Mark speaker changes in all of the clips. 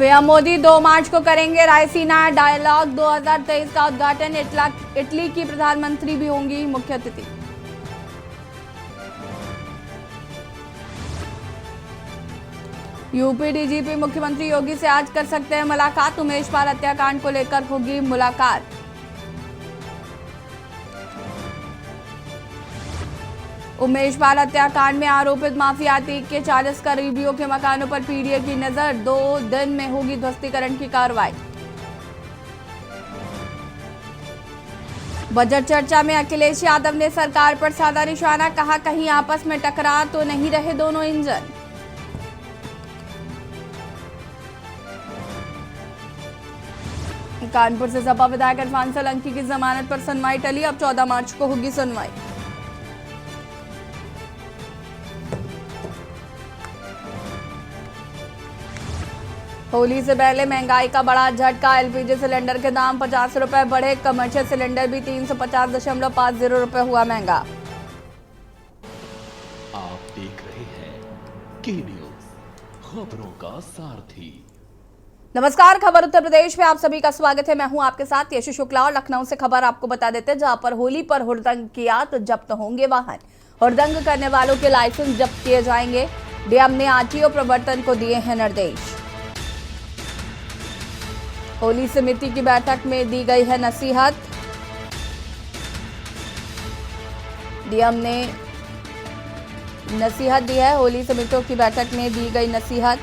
Speaker 1: PM Modi 2 मार्च को करेंगे Raisina dialogue 2023 का उद्घाटन। इटली की प्रधानमंत्री भी होंगी मुख्य अतिथि। यूपी डीजीपी मुख्यमंत्री योगी से आज कर सकते हैं मुलाकात। उमेश पाल हत्याकांड को लेकर होगी मुलाकात। उमेश पाल हत्याकांड में आरोपित माफिया अतीक के 40 करीबियों के मकानों पर पीडीए की नजर। 2 दिन में होगी ध्वस्तीकरण की कार्रवाई। बजट चर्चा में अखिलेश यादव ने सरकार पर साधा निशाना। कहा कहीं आपस में टकरा तो नहीं रहे दोनों इंजन। कानपुर से सपा विधायक इरफान सोलंकी की जमानत पर सुनवाई टली। अब 14 मार्च को होगी सुनवाई। होली से पहले महंगाई का बड़ा झटका। एलपीजी सिलेंडर के दाम 50 रुपए बढ़े। कमर्शियल सिलेंडर भी 350.50 रुपए हुआ महंगा।
Speaker 2: आप देख रहे हैं के न्यूज, खबरों का सारथी।
Speaker 1: नमस्कार, खबर उत्तर प्रदेश में आप सभी का स्वागत है। मैं हूं आपके साथ यशु शुक्ला और लखनऊ से खबर आपको बता देते हैं, जहां पर होली पर हुड़दंग किया तो जब्त होंगे वाहन। हुड़दंग करने वालों के लाइसेंस जब्त किए जाएंगे। डीएम ने आरटीओ प्रवर्तन को दिए हैं निर्देश। होली समिति की बैठक में दी गई है नसीहत। डीएम ने नसीहत दी है। होली समितियों की बैठक में दी गई नसीहत।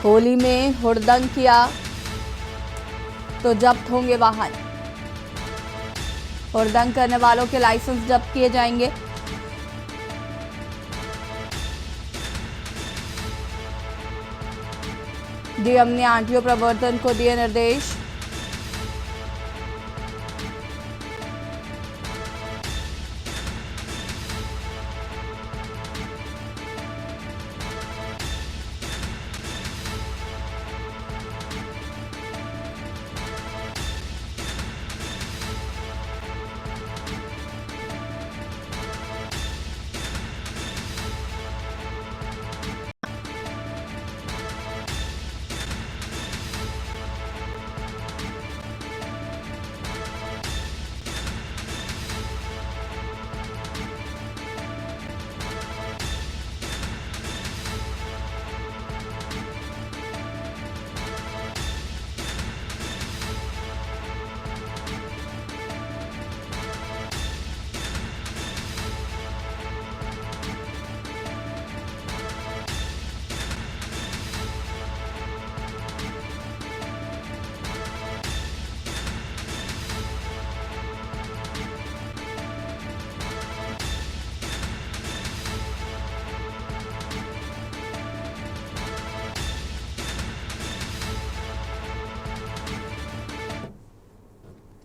Speaker 1: होली में हुड़दंग किया तो जब्त होंगे वाहन। हुड़दंग करने वालों के लाइसेंस जब्त किए जाएंगे। डीएम ने आरटीओ प्रवर्तन को दिए निर्देश।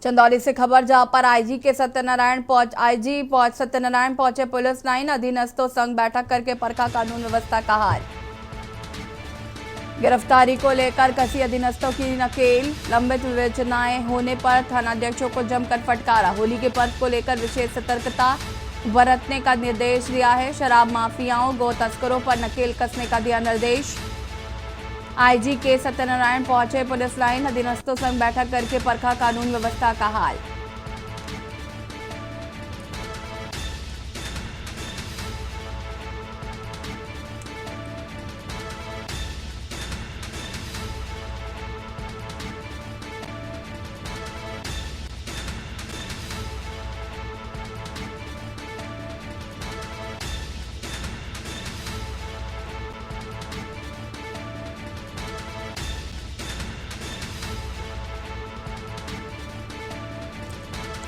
Speaker 1: चंदौली से खबर, जहां पर आईजी सत्यनारायण पहुंचे पुलिस लाइन। अधीनस्थों संग बैठक करके परखा कानून व्यवस्था का हाल। गिरफ्तारी को लेकर कसी अधीनस्थों की नकेल। लंबित विवेचनाएं होने पर थानाध्यक्षों को जमकर फटकारा। होली के पर्व को लेकर विशेष सतर्कता बरतने का निर्देश दिया है। शराब माफियाओं, गो तस्करों पर नकेल कसने का दिया निर्देश। आईजी सत्यनारायण पहुंचे पुलिस लाइन। अधीनस्थों संग बैठक करके परखा कानून व्यवस्था का हाल।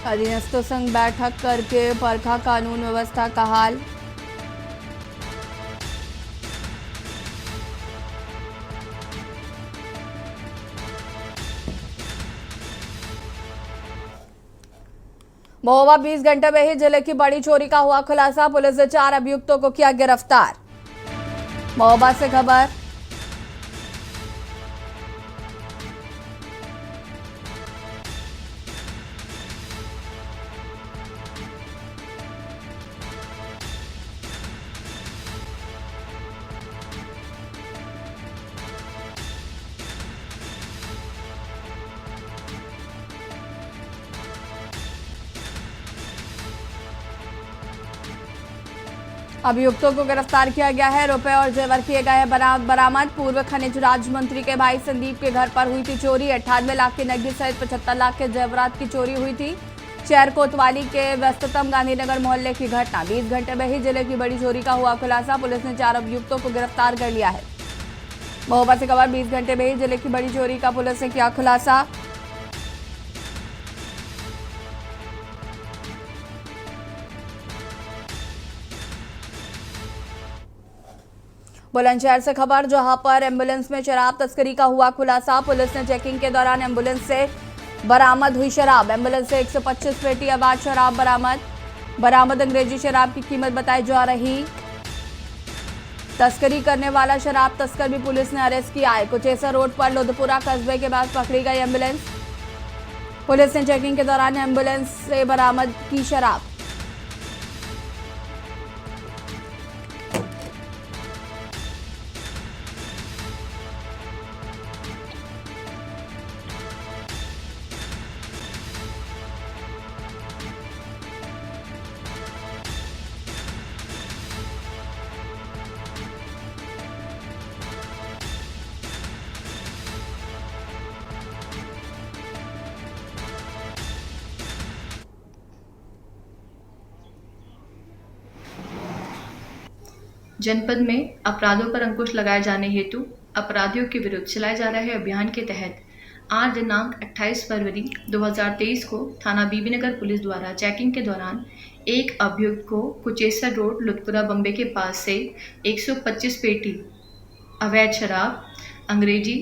Speaker 1: अधीनस्थों संग बैठक करके परखा कानून व्यवस्था का हाल। महोबा 20 घंटे में ही जिले की बड़ी चोरी का हुआ खुलासा। पुलिस ने 4 अभियुक्तों को किया गिरफ्तार। महोबा से खबर, अभियुक्तों को गिरफ्तार किया गया है। रुपए और जेवर किए गए हैं बरामद। पूर्व खनिज राज्य मंत्री के भाई संदीप के घर पर हुई थी चोरी। 98 लाख की नकदी सहित 75 लाख के जेवरात की चोरी हुई थी। शहर कोतवाली के व्यस्ततम गांधीनगर मोहल्ले की घटना। 20 घंटे में ही जिले की बड़ी चोरी का हुआ खुलासा। पुलिस ने 4 अभियुक्तों को गिरफ्तार कर लिया है। महोबा से खबर, 20 घंटे में ही जिले की बड़ी चोरी का पुलिस ने किया खुलासा। बुलंदशहर से खबर, जहां पर एम्बुलेंस में शराब तस्करी का हुआ खुलासा। पुलिस ने चेकिंग के दौरान एम्बुलेंस से बरामद हुई शराब। एम्बुलेंस से 125 पेटी अवैध शराब बरामद अंग्रेजी शराब की कीमत बताई जा रही। तस्करी करने वाला शराब तस्कर भी पुलिस ने अरेस्ट किया है। कुचेसा रोड पर लोधपुरा कस्बे के पास पकड़ी गई एम्बुलेंस। पुलिस ने चेकिंग के दौरान एम्बुलेंस से बरामद की शराब।
Speaker 3: जनपद में अपराधों पर अंकुश लगाए जाने हेतु अपराधियों के विरुद्ध चलाए जा रहे अभियान के तहत आज दिनांक 28 फरवरी 2023 को थाना बीबीनगर पुलिस द्वारा चेकिंग के दौरान एक अभियुक्त को कुचेसा रोड लुधपुरा बम्बे के पास से 125 पेटी अवैध शराब अंग्रेजी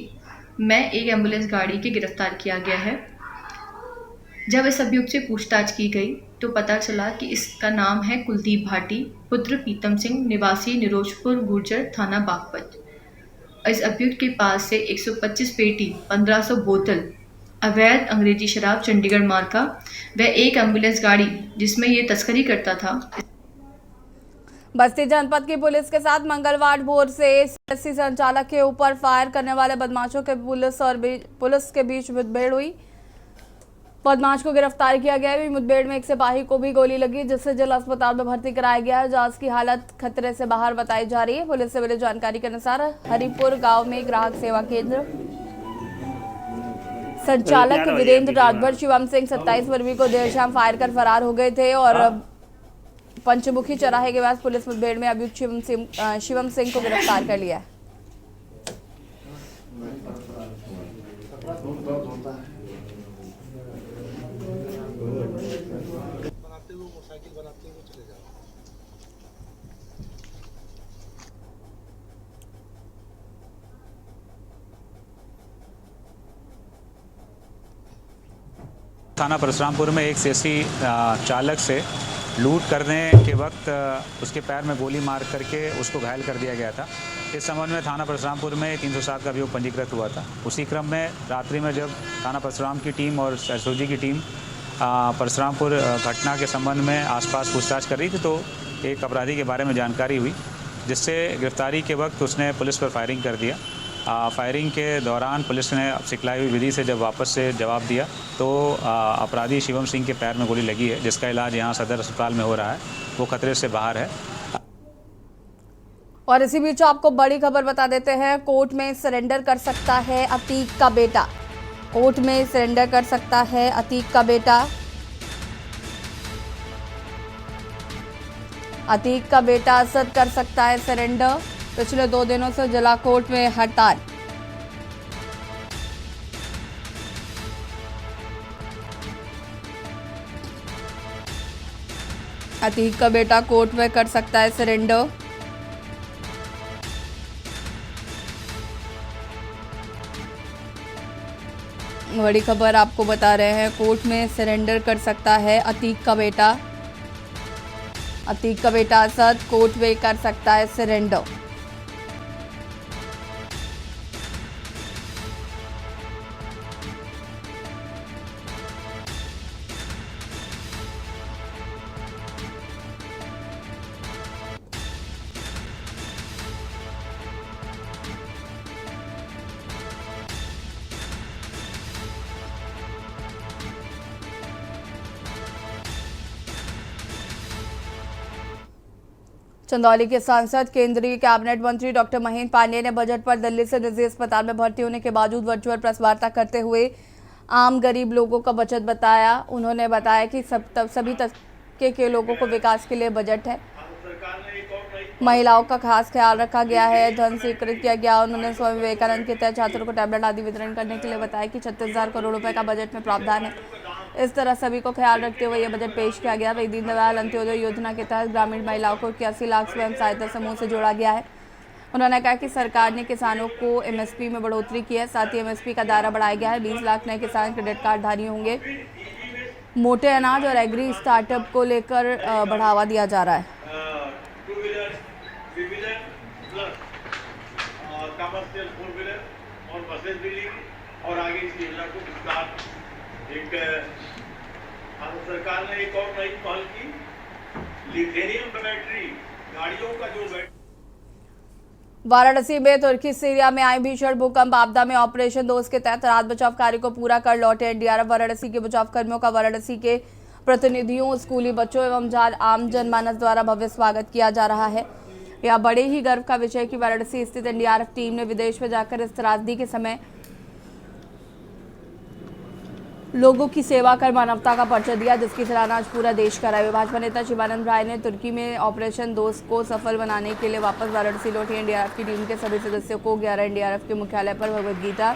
Speaker 3: में एक एम्बुलेंस गाड़ी के गिरफ्तार किया गया है। जब इस अभियुक्त से पूछताछ की गई तो पता चला कि इसका नाम है कुलदीप भाटी, पुत्र प्रीतम सिंह, निवासी निरोजपुर गुर्जर, थाना बागपत। इस अभियुक्त के पास से 125 पेटी 1500 बोतल अवैध अंग्रेजी शराब चंडीगढ़ मार्का व एक एम्बुलेंस गाड़ी जिसमें ये तस्करी करता था।
Speaker 1: बस्ती जनपद की पुलिस के साथ मंगलवार भोर से सीएससी संचालक के ऊपर फायर करने वाले बदमाशों के पुलिस के बीच मुठभेड़ हुई। बदमाश को गिरफ्तार किया गया है। मुठभेड़ में एक सिपाही को भी गोली लगी, जिससे जिला अस्पताल में भर्ती कराया गया है। जांच की हालत खतरे से बाहर बताई जा रही है। पुलिस से मिली जानकारी के अनुसार हरिपुर गांव में ग्राहक सेवा केंद्र संचालक वीरेंद्र राजभर शिवम सिंह 27 फरवरी को देर शाम फायर कर फरार हो गए थे और पंचमुखी चौराहे के पास पुलिस मुठभेड़ में अभियुक्त शिवम सिंह को गिरफ्तार कर लिया है।
Speaker 4: थाना परशुरामपुर में एक सीएससी चालक से लूट करने के वक्त उसके पैर में गोली मार करके उसको घायल कर दिया गया था। इस संबंध में थाना परशुरामपुर में 307 का अभियोग पंजीकृत हुआ था। उसी क्रम में रात्रि में जब थाना परशुराम की टीम और सरसोजी की टीम परशुरामपुर घटना के संबंध में आसपास पूछताछ कर रही थी तो एक अपराधी के बारे में जानकारी हुई, जिससे गिरफ्तारी के वक्त उसने पुलिस पर फायरिंग कर दिया। फायरिंग के दौरान पुलिस ने सिखलाई हुई विधि से जब वापस से जवाब दिया तो अपराधी शिवम सिंह के पैर में गोली लगी है, जिसका इलाज यहाँ सदर अस्पताल में हो रहा है। वो खतरे से बाहर है।
Speaker 1: और इसी बीच आपको बड़ी खबर बता देते हैं। कोर्ट में सरेंडर कर सकता है अतीक का बेटा। कोर्ट में सरेंडर कर सकता है अतीक का बेटा। अतीक का बेटा असद कर सकता है सरेंडर। पिछले 2 दिनों से जिला कोर्ट में हड़ताल। अतीक का बेटा कोर्ट में कर सकता है सरेंडर। बड़ी खबर आपको बता रहे हैं। कोर्ट में सरेंडर कर सकता है अतीक का बेटा। अतीक का बेटा असद कोर्ट में कर सकता है सरेंडर। चंदौली के सांसद केंद्रीय कैबिनेट मंत्री डॉक्टर महेंद्र पांडेय ने बजट पर दिल्ली से निजी अस्पताल में भर्ती होने के बावजूद वर्चुअल प्रेस वार्ता करते हुए आम गरीब लोगों का बजट बताया। उन्होंने बताया कि सभी तबके के लोगों को विकास के लिए बजट है। महिलाओं का खास ख्याल रखा गया है, धन स्वीकृत किया गया। उन्होंने स्वामी विवेकानंद के तहत छात्रों को टैबलेट आदि वितरण करने के लिए बताया कि 36,000 करोड़ रुपए का बजट में प्रावधान है। इस तरह सभी को ख्याल रखते हुए यह बजट पेश किया गया। वही दीनदयाल अंत्योदय योजना के तहत ग्रामीण महिलाओं को 81 लाख स्वयं सहायता समूह से जोड़ा गया है। उन्होंने कहा कि सरकार ने किसानों को एमएसपी में बढ़ोतरी की है, साथ ही एमएसपी का दायरा बढ़ाया गया है। 20 लाख नए किसान क्रेडिट कार्ड धारी होंगे। मोटे अनाज और एग्री स्टार्टअप को लेकर बढ़ावा दिया जा रहा है।
Speaker 5: कमर्शियल 4 व्हीलर और बसेस भी ली और आगे इस योजना को विस्तार। एक भारत सरकार ने एक और नई पहल की, लिथियम बैटरी गाड़ियों का जो
Speaker 1: वाराणसी में तुर्की सीरिया में आए भीषण भूकंप आपदा में ऑपरेशन दोस्त के तहत राहत बचाव कार्य को पूरा कर लौटे एनडीआरएफ। वाराणसी के बचाव कर्मियों का वाराणसी के प्रतिनिधियों, स्कूली बच्चों एवं आम जनमानस द्वारा भव्य स्वागत किया जा रहा है। यह बड़े ही गर्व का विषय कि वाराणसी स्थित एनडीआरएफ टीम ने विदेश में जाकर इस त्रासदी के समय लोगों की सेवा कर मानवता का परिचय दिया, जिसकी सराहना आज पूरा देश कर रहा है। भाजपा नेता शिवानंद राय ने तुर्की में ऑपरेशन दोस्त को सफल बनाने के लिए वापस वाराणसी लौटी एनडीआरएफ की टीम के सभी सदस्यों को 11 एनडीआरएफ के मुख्यालय पर भगवद गीता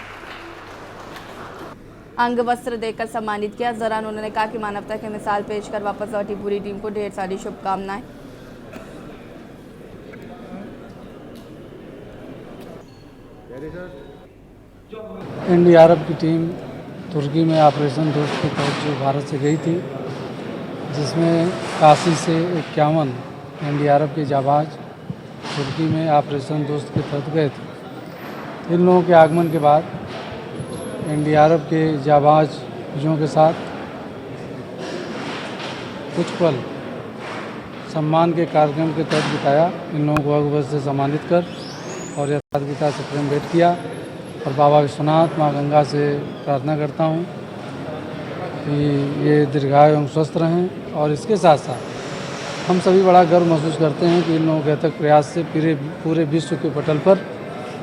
Speaker 1: अंग वस्त्र देकर सम्मानित किया। इस दौरान उन्होंने कहा कि मानवता की मिसाल पेश कर वापस लौटी पूरी टीम को ढेर सारी शुभकामनाएं।
Speaker 6: एनडीआरएफ की टीम तुर्की में ऑपरेशन दोस्त के तहत जो भारत से गई थी, जिसमें काशी से 51 एनडीआरएफ के जाबाज तुर्की में ऑपरेशन दोस्त के तहत गए थे। इन लोगों के आगमन के बाद एनडीआरएफ के जाबाजों के साथ कुछ पल सम्मान के कार्यक्रम के तहत बिताया। इन लोगों को अगवत से सम्मानित कर और यथार्थता से प्रेम भेंट किया और बाबा विश्वनाथ, माँ गंगा से प्रार्थना करता हूँ कि ये दीर्घायु एवं स्वस्थ रहें। और इसके साथ साथ हम सभी बड़ा गर्व महसूस करते हैं कि इन लोगों के अथक प्रयास से पूरे विश्व के पटल पर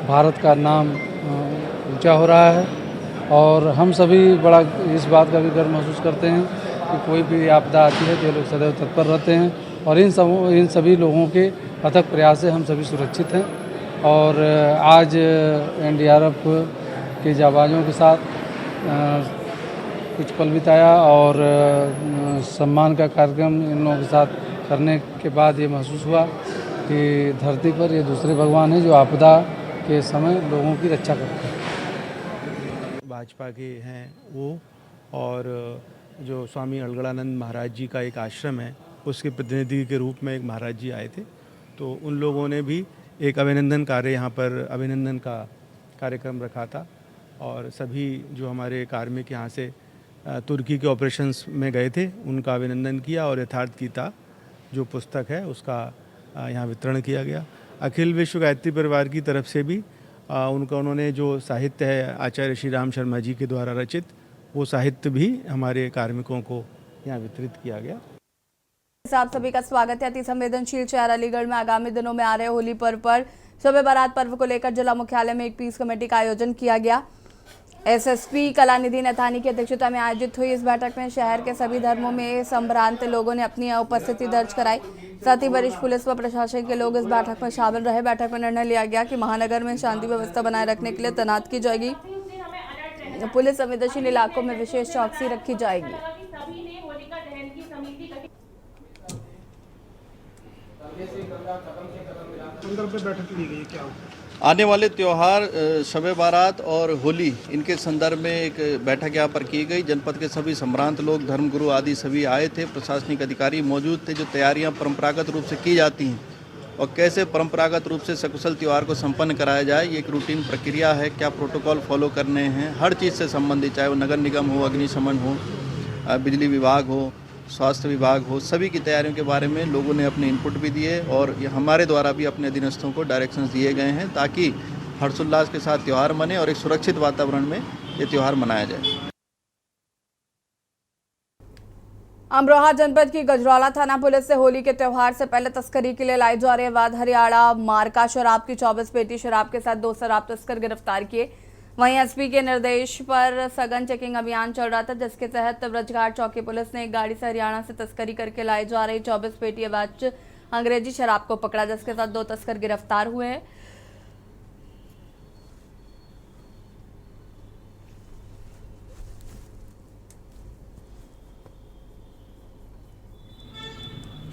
Speaker 6: भारत का नाम ऊंचा हो रहा है। और हम सभी बड़ा इस बात का भी गर्व महसूस करते हैं कि कोई भी आपदा आती है तो ये लोग सदैव तत्पर रहते हैं और इन सभी लोगों के अथक प्रयास से हम सभी सुरक्षित हैं। और आज एनडीआरएफ के जाबाजों के साथ कुछ पल बिताया और सम्मान का कार्यक्रम इन लोगों के साथ करने के बाद ये महसूस हुआ कि धरती पर ये दूसरे भगवान हैं जो आपदा के समय लोगों की रक्षा करते हैं।
Speaker 7: भाजपा के हैं वो, और जो स्वामी अलगड़ानंद महाराज जी का एक आश्रम है उसके प्रतिनिधि के रूप में एक महाराज जी आए थे, तो उन लोगों ने भी एक अभिनंदन कार्य यहाँ पर अभिनंदन का कार्यक्रम रखा था। और सभी जो हमारे कार्मिक यहाँ से तुर्की के ऑपरेशंस में गए थे उनका अभिनंदन किया और यथार्थ गीता जो पुस्तक है उसका यहाँ वितरण किया गया। अखिल विश्व गायत्री परिवार की तरफ से भी उन्होंने जो साहित्य है आचार्य श्री राम शर्मा जी के द्वारा रचित, वो साहित्य भी हमारे कार्मिकों को यहाँ वितरित किया गया।
Speaker 1: आप सभी का स्वागत है। अति संवेदनशील शहर अलीगढ़ में आगामी दिनों में आ रहे होली पर्व पर शब बारात पर्व को लेकर जिला मुख्यालय में एक पीस कमेटी का आयोजन किया गया। एसएसपी कलानिधि नैथानी की अध्यक्षता में आयोजित हुई इस बैठक में शहर के सभी धर्मों में संभ्रांत लोगों ने अपनी उपस्थिति दर्ज कराई। साथ ही वरिष्ठ पुलिस व प्रशासन के लोग इस बैठक में शामिल रहे। बैठक में निर्णय लिया गया कि महानगर में शांति व्यवस्था बनाए रखने के लिए तैनात की जाएगी। पुलिस संवेदनशील इलाकों में विशेष चौकसी रखी जाएगी।
Speaker 8: आने वाले त्यौहार शब बारात और होली, इनके संदर्भ में एक बैठक यहाँ पर की गई। जनपद के सभी संभ्रांत लोग, धर्मगुरु आदि सभी आए थे, प्रशासनिक अधिकारी मौजूद थे। जो तैयारियाँ परंपरागत रूप से की जाती हैं और कैसे परंपरागत रूप से सकुशल त्यौहार को संपन्न कराया जाए, ये एक रूटीन प्रक्रिया है। क्या प्रोटोकॉल फॉलो करने हैं, हर चीज़ से संबंधित, चाहे वो नगर निगम हो, अग्निशमन हो, बिजली विभाग हो, स्वास्थ्य विभाग हो, सभी की तैयारियों के बारे में लोगों ने अपने इनपुट भी दिए और हमारे द्वारा भी अपने अधीनस्थों को डायरेक्शंस दिए गए हैं ताकि हर्षोल्लास के साथ त्यौहार मने और एक सुरक्षित वातावरण में ये त्यौहार मनाया जाए।
Speaker 1: अमरोहा जनपद की गजरौला थाना पुलिस से होली के त्यौहार से पहले तस्करी के लिए लाई जा रही अवैध हरियाणा मार्का शराब की 24 पेटी शराब के साथ 2 शराब तस्कर गिरफ्तार किए। वहीं एसपी के निर्देश पर सघन चेकिंग अभियान चल रहा था, जिसके तहत ब्रजघाट चौकी पुलिस ने एक गाड़ी से हरियाणा से तस्करी करके लाई जा रही 24 पेटी अवैध अंग्रेजी शराब को पकड़ा, जिसके साथ 2 तस्कर गिरफ्तार हुए हैं।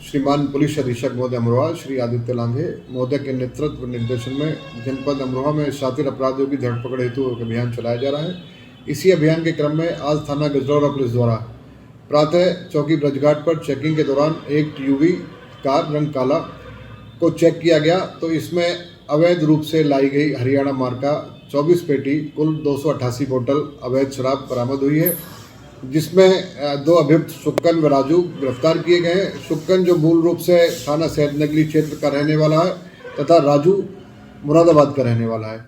Speaker 9: श्रीमान पुलिस अधीक्षक महोदय अमरोहा श्री आदित्य लांघे महोदय के नेतृत्व निर्देशन में जनपद अमरोहा में शातिर अपराधियों की धरपकड़ हेतु एक अभियान चलाया जा रहा है। इसी अभियान के क्रम में आज थाना गजरौला पुलिस द्वारा प्रातः चौकी ब्रजघाट पर चेकिंग के दौरान एक यूवी कार रंग काला को चेक किया गया, तो इसमें अवैध रूप से लाई गई हरियाणा मार्का 24 पेटी कुल 288 बोतल अवैध शराब बरामद हुई है, जिसमें 2 अभियुक्त सुक्कन व राजू गिरफ्तार किए गए हैं। सुक्कन जो मूल रूप से थाना सैद नगली क्षेत्र का रहने वाला है तथा राजू मुरादाबाद का रहने वाला है।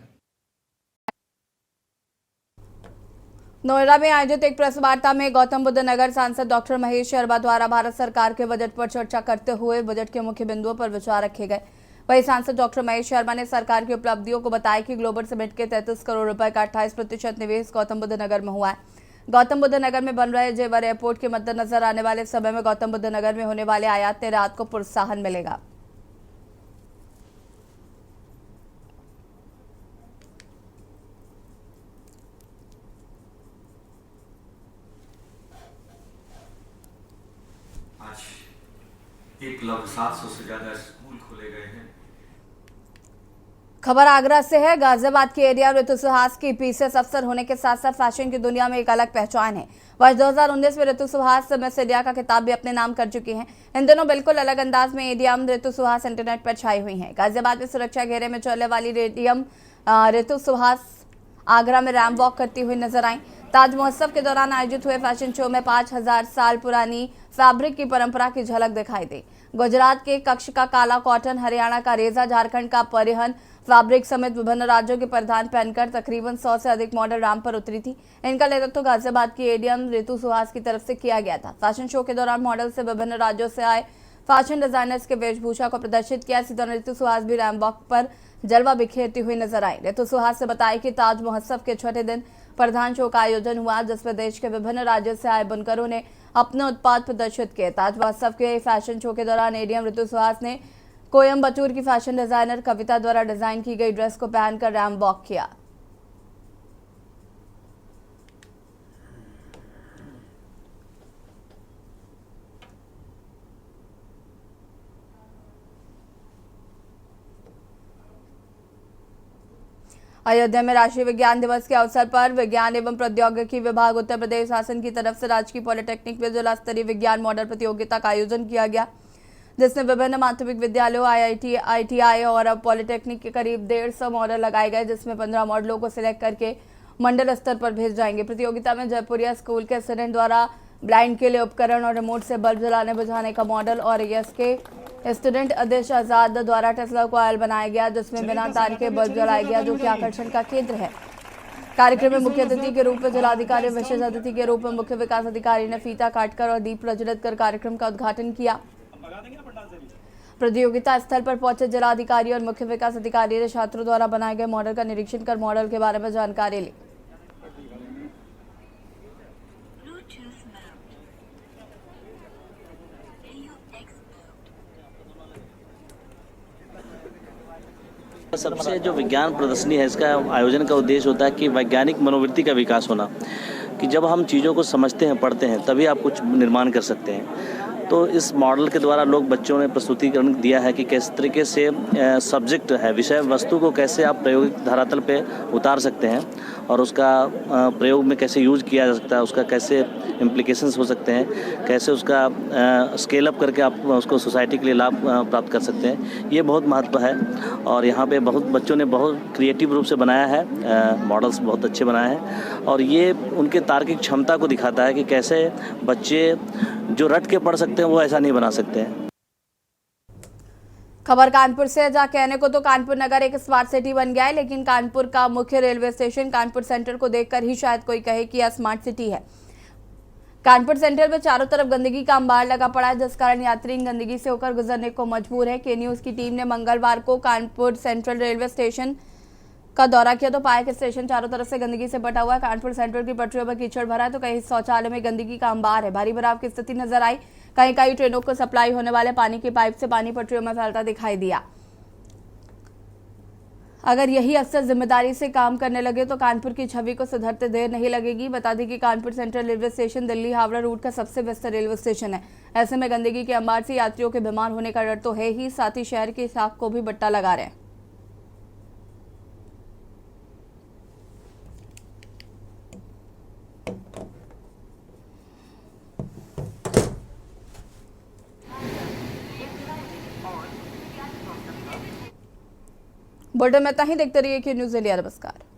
Speaker 1: नोएडा में आयोजित एक प्रेस वार्ता में गौतम बुद्ध नगर सांसद डॉक्टर महेश शर्मा द्वारा भारत सरकार के बजट पर चर्चा करते हुए बजट के मुख्य बिंदुओं पर विचार रखे गए। वहीं सांसद डॉक्टर महेश शर्मा ने सरकार की उपलब्धियों को बताया कि ग्लोबल समिट के 33 करोड़ रुपए का 28% निवेश गौतम बुद्ध नगर में हुआ है। गौतम बुद्ध नगर में बन रहे जेवर एयरपोर्ट के मद्देनजर आने वाले समय में गौतम बुद्ध नगर में होने वाले आयात निर्यात को प्रोत्साहन मिलेगा।
Speaker 10: आज 1,700 से ज्यादा स्कूल खोले गए हैं।
Speaker 1: खबर आगरा से है। गाजियाबाद के एरिया ऋतु सुहास की पीसीएस अफसर होने के साथ साथ फैशन की दुनिया में एक अलग पहचान है। वर्ष 2019 में ऋतु सुहास मिस इंडिया का खिताब भी अपने नाम कर चुकी हैं। इन दिनों बिल्कुल अलग अंदाज में एडीएम ऋतु सुहास इंटरनेट पर छाई हुई हैं। गाजियाबाद में सुरक्षा घेरे में चलने वाली एडीएम ऋतु सुहास आगरा में रैम वॉक करती हुई नजर आई। ताज महोत्सव के दौरान आयोजित हुए फैशन शो में 5000 साल पुरानी फैब्रिक की परंपरा की झलक दिखाई दी। गुजरात के कच्छ का काला कॉटन, हरियाणा का रेजा, झारखंड का परिहन फैब्रिक समेत विभिन्न राज्यों के परिधान पहनकर तकरीबन 100 से अधिक मॉडल रैम पर उतरी थी। इनका नेतृत्व गाजियाबाद की एडीएम ऋतु सुहास की तरफ से किया गया था। फैशन शो के दौरान मॉडल से विभिन्न राज्यों से आए फैशन डिजाइनर्स के वेशभूषा को प्रदर्शित किया। इसी दौरान ऋतु सुहास भी रैम वॉक पर जलवा बिखेरती हुई नजर आई। ऋतु सुहास से बताया कि ताज महोत्सव के छठे दिन प्रधान शो का आयोजन हुआ, जिसमें देश के विभिन्न राज्यों से आए बुनकरों ने अपने उत्पाद प्रदर्शित किए। ताज महोत्सव के फैशन शो के दौरान एडीएम ऋतु सुहास ने कोयम्बटूर की फैशन डिजाइनर कविता द्वारा डिजाइन की गई ड्रेस को पहनकर रैम वॉक किया। अयोध्या में राष्ट्रीय विज्ञान दिवस के अवसर पर विज्ञान एवं प्रौद्योगिकी विभाग उत्तर प्रदेश शासन की तरफ से राजकीय पॉलिटेक्निक में जिला स्तरीय विज्ञान मॉडल प्रतियोगिता का आयोजन किया गया, जिसमें विभिन्न माध्यमिक विद्यालयों, आईटीआई और पॉलिटेक्निक के करीब 150 मॉडल लगाए गए, जिसमें 15 मॉडलों को सिलेक्ट करके मंडल स्तर पर भेज जाएंगे। प्रतियोगिता में जयपुरिया स्कूल के स्टूडेंट द्वारा ब्लाइंड के लिए उपकरण और रिमोट से बल्ब जलाने बुझाने का मॉडल और यस के स्टूडेंट आदेश आजाद द्वारा टेस्ला कॉइल बनाया गया, जिसमें बिना तार के बल्ब जलाया गया, जो कि आकर्षण का केंद्र है। कार्यक्रम में मुख्य अतिथि के रूप में जिलाधिकारी, विशेष अतिथि के रूप में मुख्य विकास अधिकारी ने फीता काटकर और दीप प्रज्वलित कर कार्यक्रम का उद्घाटन किया। प्रतियोगिता स्थल पर पहुंचे जिलाधिकारी और मुख्य विकास अधिकारी ने छात्रों द्वारा बनाए गए मॉडल का निरीक्षण कर मॉडल के बारे में जानकारी ली।
Speaker 11: सबसे जो विज्ञान प्रदर्शनी है, इसका आयोजन का उद्देश्य होता है कि वैज्ञानिक मनोवृत्ति का विकास होना, कि जब हम चीज़ों को समझते हैं, पढ़ते हैं, तभी आप कुछ निर्माण कर सकते हैं। तो इस मॉडल के द्वारा बच्चों ने प्रस्तुतिकरण दिया है कि किस तरीके से सब्जेक्ट है, विषय वस्तु को कैसे आप प्रायोगिक धरातल पे उतार सकते हैं और उसका प्रयोग में कैसे यूज किया जा सकता है, उसका कैसे इम्प्लीकेशंस हो सकते हैं, कैसे उसका स्केल अप करके आप उसको सोसाइटी के लिए लाभ प्राप्त कर सकते हैं। ये बहुत महत्व है और यहाँ पे बहुत बच्चों ने बहुत क्रिएटिव रूप से बनाया है, मॉडल्स बहुत अच्छे बनाए हैं और ये उनके तार्किक क्षमता को दिखाता है कि कैसे बच्चे जो रट के पढ़ सकते हैं वो ऐसा नहीं बना सकते हैं।
Speaker 1: खबर कानपुर से, जहाँ कहने को तो कानपुर नगर एक स्मार्ट सिटी बन गया है, लेकिन कानपुर का मुख्य रेलवे स्टेशन कानपुर सेंटर को देखकर ही शायद कोई कहे कि यह स्मार्ट सिटी है। कानपुर सेंट्रल में चारों तरफ गंदगी का अंबार लगा पड़ा है, जिस कारण यात्री इन गंदगी से होकर गुजरने को मजबूर है। के न्यूज की टीम ने मंगलवार को कानपुर सेंट्रल रेलवे स्टेशन का दौरा किया तो पाया कि स्टेशन चारों तरफ से गंदगी से बटा हुआ है। कानपुर सेंट्रल की पटरियों पर कीचड़ भरा है तो कहीं शौचालय में गंदगी का अंबार है। भारी भराव की स्थिति नजर आई। कहीं कहीं ट्रेनों को सप्लाई होने वाले पानी की पाइप से पानी पटरियों में फैलता दिखाई दिया। अगर यही अफसर जिम्मेदारी से काम करने लगे तो कानपुर की छवि को सुधरते देर नहीं लगेगी। बता दें कि Kanpur central railway station Delhi Howrah route का सबसे व्यस्त रेलवे स्टेशन है। ऐसे में गंदगी के अंबार से यात्रियों के बीमार होने का डर तो है ही, साथ ही शहर की साख को भी बट्टा लगा रहे हैं। बुलेटिन में इतना ही। देखते रहिए कि न्यूज़ इंडिया। नमस्कार।